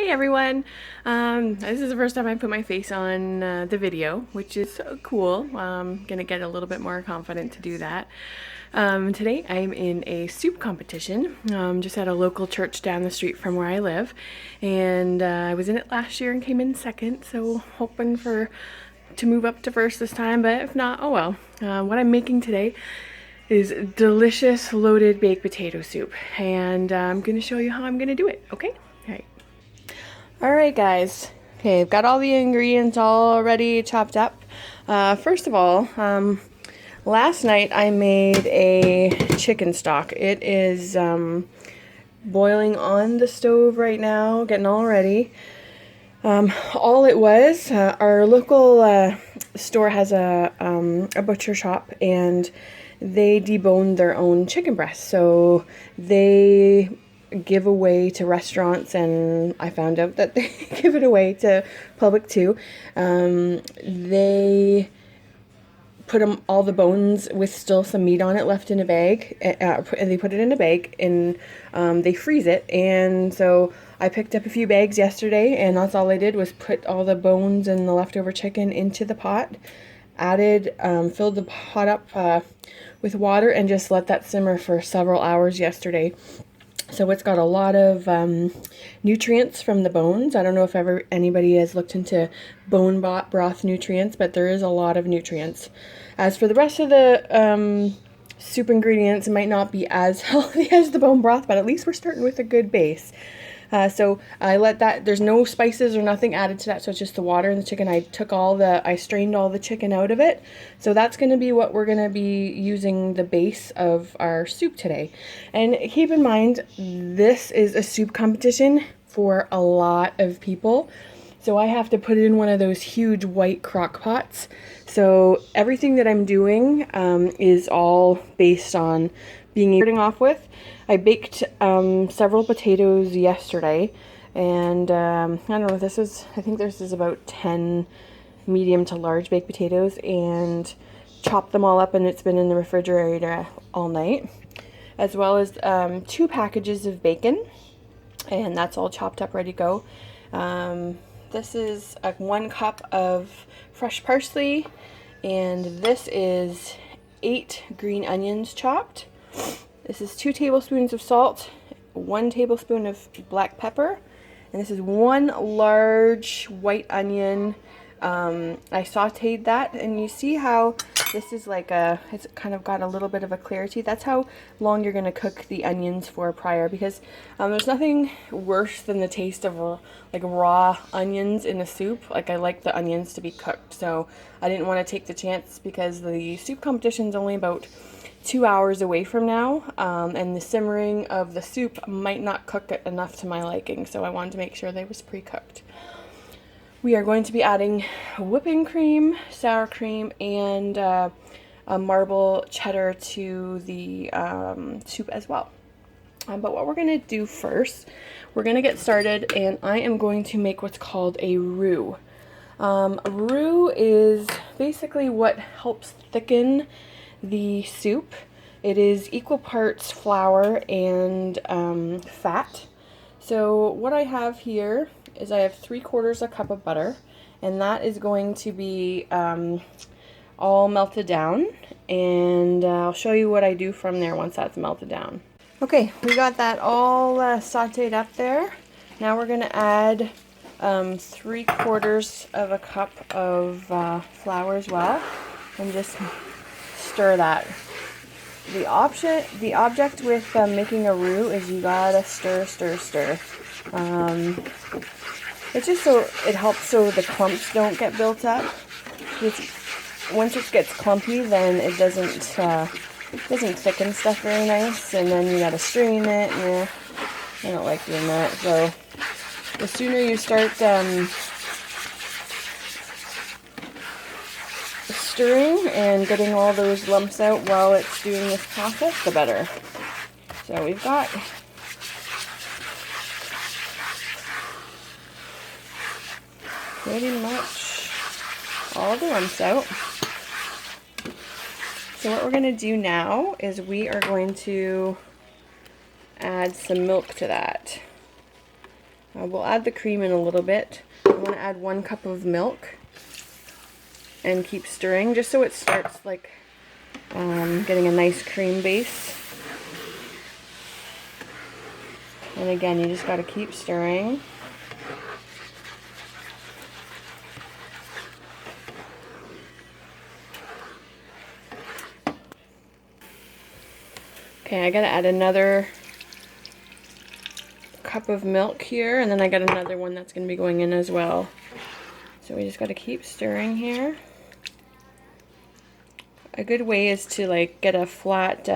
Hey everyone! This is the first time I put my face on the video, which is cool. I'm gonna get a little bit more confident to do that. Today I'm in a soup competition, just at a local church down the street from where I live. And I was in it last year and came in second, so hoping to move up to first this time, but if not, oh well. What I'm making today is delicious loaded baked potato soup, and I'm gonna show you how I'm gonna do it, okay? Alright guys, okay, I've got all the ingredients already chopped up. First of all, last night I made a chicken stock. It is boiling on the stove right now, getting all ready. All it was, our local store has a butcher shop, and they debone their own chicken breasts. So they give away to restaurants, and I found out that they give it away to public too. They put all the bones with still some meat on it left in a bag. They put it in a bag, and they freeze it. And so I picked up a few bags yesterday, and that's all I did was put all the bones and the leftover chicken into the pot, filled the pot up with water, and just let that simmer for several hours yesterday. So it's got a lot of nutrients from the bones. I don't know if anybody has looked into bone broth nutrients, but there is a lot of nutrients. As for the rest of the soup ingredients, it might not be as healthy as the bone broth, but at least we're starting with a good base. So I let that, there's no spices or nothing added to that, so it's just the water and the chicken. I strained all the chicken out of it. So that's going to be what we're going to be using the base of our soup today. And keep in mind, this is a soup competition for a lot of people. So I have to put it in one of those huge white crock pots. So everything that I'm doing is all based on starting off with. I baked several potatoes yesterday, and I don't know, I think this is about 10 medium to large baked potatoes, and chopped them all up, and it's been in the refrigerator all night, as well as 2 packages of bacon, and that's all chopped up, ready to go. This is 1 cup of fresh parsley, and this is 8 green onions chopped. This is 2 tablespoons of salt, 1 tablespoon of black pepper, and this is 1 large white onion. I sauteed that, and you see how this is it's kind of got a little bit of a clarity. That's how long you're going to cook the onions for prior, because there's nothing worse than the taste of raw onions in a soup. I like the onions to be cooked, so I didn't want to take the chance, because the soup competition is only about 2 hours away from now, and the simmering of the soup might not cook it enough to my liking, so I wanted to make sure they was pre-cooked. We are going to be adding whipping cream, sour cream, and a marble cheddar to the soup as well. But what we're going to do first, we're going to get started, and I am going to make what's called a roux. A roux is basically what helps thicken the soup. It is equal parts flour and fat. So what I have here is I have 3/4 a cup of butter, and that is going to be all melted down, and I'll show you what I do from there once that's melted down. Okay, we got that all sauteed up there. Now we're going to add 3/4 of a cup of flour as well, and just stir that. The object with making a roux is you gotta stir. It's just so it helps so the clumps don't get built up. Once it gets clumpy, then it doesn't thicken stuff very nice, and then you gotta strain it. Yeah, I don't like doing that. So the sooner you start stirring and getting all those lumps out while it's doing this process, the better. So we've got pretty much all the lumps out. So what we're going to do now is we are going to add some milk to that. We'll add the cream in a little bit. I want to add 1 cup of milk and keep stirring just so it starts like getting a nice cream base. And again, you just got to keep stirring. Okay, I got to add another cup of milk here, and then I got another one that's going to be going in as well. So we just got to keep stirring here. A good way is to like get a flat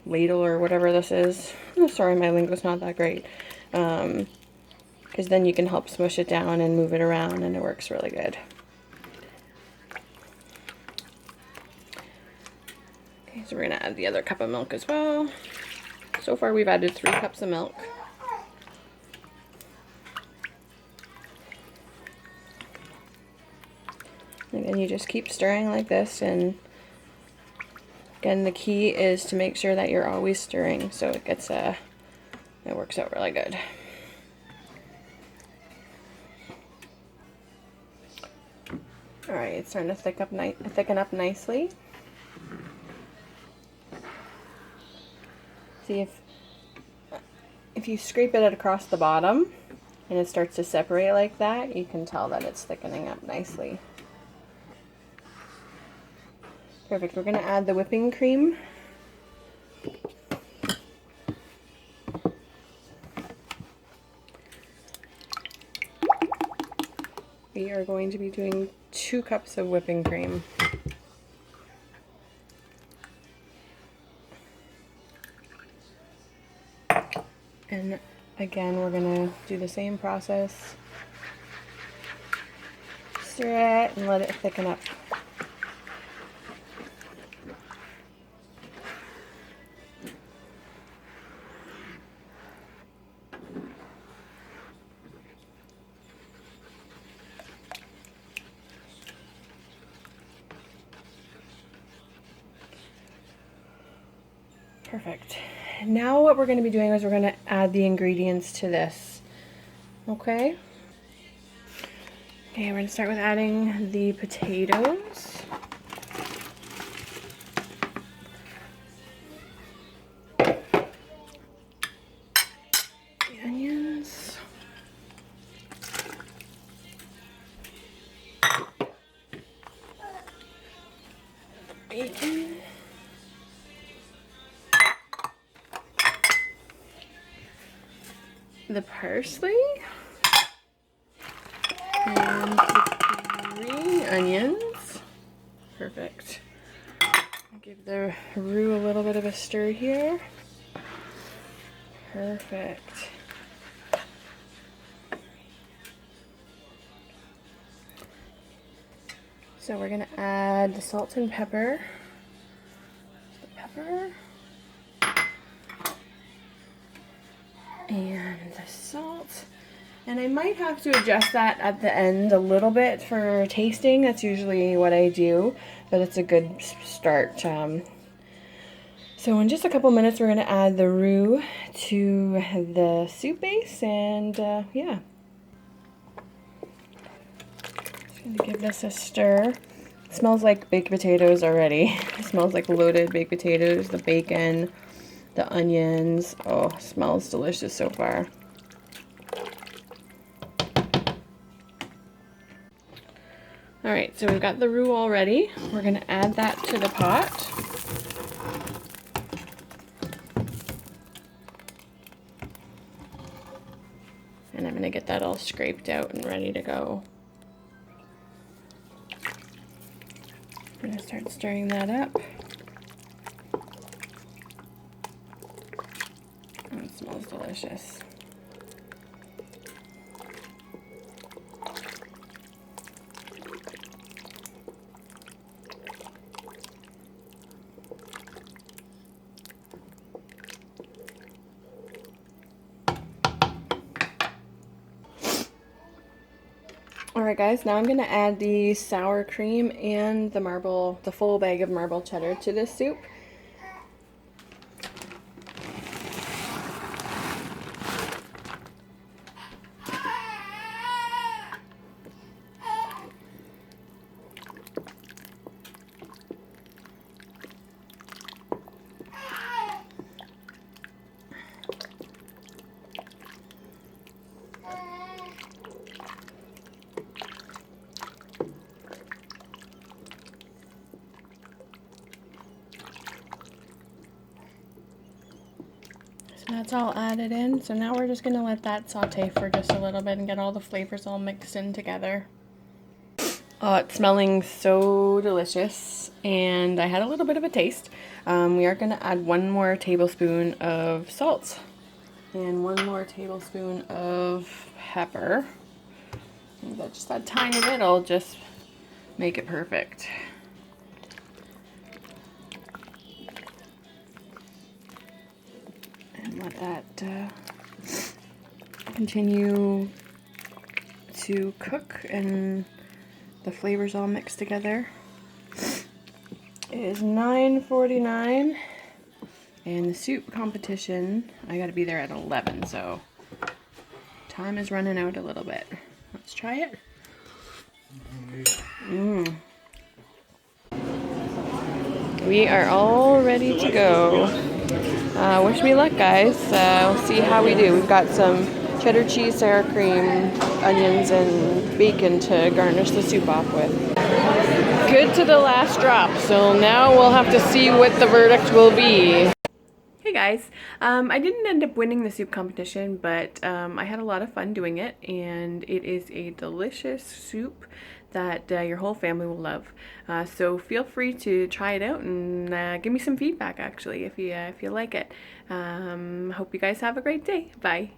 ladle or whatever this is. Oh, sorry, my lingo's not that great. Because then you can help smush it down and move it around, and it works really good. Okay, so we're gonna add the other cup of milk as well. So far we've added 3 cups of milk. And then you just keep stirring like this, and again, the key is to make sure that you're always stirring so it gets it works out really good. All right, it's starting to thicken up nicely. See if you scrape it across the bottom and it starts to separate like that, you can tell that it's thickening up nicely. Perfect. We're going to add the whipping cream. We are going to be doing 2 cups of whipping cream. And again, we're going to do the same process. Stir it and let it thicken up. Perfect. Now what we're going to be doing is we're going to add the ingredients to this. Okay? Okay, we're going to start with adding the potatoes. The onions. Bacon. The parsley. And the green onions. Perfect. I'll give the roux a little bit of a stir here. Perfect. So we're going to add the salt and pepper. The pepper. And the salt. And I might have to adjust that at the end a little bit for tasting. That's usually what I do, but it's a good start. So in just a couple minutes, we're going to add the roux to the soup base, and yeah. Just going to give this a stir. It smells like baked potatoes already. It smells like loaded baked potatoes, the bacon, the onions. Oh, smells delicious so far. All right, so we've got the roux all ready. We're going to add that to the pot. And I'm going to get that all scraped out and ready to go. I'm going to start stirring that up. Oh, it smells delicious. Alright guys, now I'm going to add the sour cream and the full bag of marble cheddar to this soup. That's all added in. So now we're just gonna let that saute for just a little bit and get all the flavors all mixed in together. Oh, it's smelling so delicious, and I had a little bit of a taste. We are gonna add 1 more tablespoon of salt and 1 more tablespoon of pepper. Just that tiny little, just make it perfect. And let that continue to cook and the flavors all mixed together. It is 9:49 and the soup competition, I gotta be there at 11, so time is running out a little bit. Let's try it. We are all ready to go. Wish me luck, guys. We'll see how we do. We've got some cheddar cheese, sour cream, onions, and bacon to garnish the soup off with. Good to the last drop, so now we'll have to see what the verdict will be. Hey guys, I didn't end up winning the soup competition, but I had a lot of fun doing it, and it is a delicious soup that your whole family will love. So feel free to try it out and give me some feedback, actually, if you like it. Hope you guys have a great day. Bye.